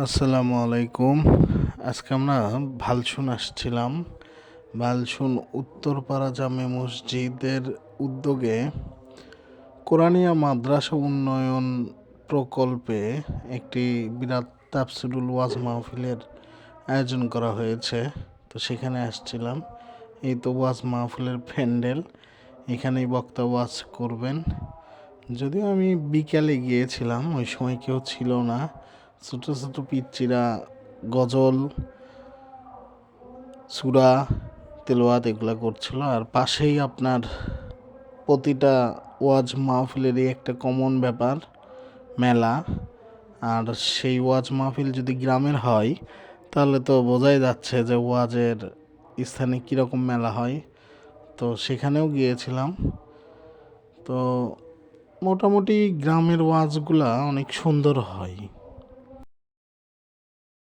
আসসালামু আলাইকুম। আজকে আমরা ভালসুন আসছিলাম। ভালসুন উত্তরপাড়া জামে মসজিদের উদ্যোগে কোরআনিয়া মাদ্রাসা উন্নয়ন প্রকল্পে একটি বিরাট তাফসিরুল ওয়াজ মাহফিলের আয়োজন করা হয়েছে। তো সেখানে আসছিলাম। এই তো ওয়াজ মাহফিলের প্যান্ডেল, এখানেই বক্তা ওয়াজ করবেন। যদিও আমি বিকালে গিয়েছিলাম, ওই সময় কেউ ছিল না। ছোটো ছোটো পিচ্চিরা গজল, সূরা, তেলাওয়াত এগুলো করছিল। আর পাশেই আপনার প্রতিটা ওয়াজ মাহফিলেরই একটা কমন ব্যাপার, মেলা। আর সেই ওয়াজ মাহফিল যদি গ্রামের হয় তাহলে তো বোঝাই যাচ্ছে যে ওয়াজের স্থানে কীরকম মেলা হয়। তো সেখানেও গিয়েছিলাম। তো মোটামুটি গ্রামের ওয়াজগুলা অনেক সুন্দর হয়।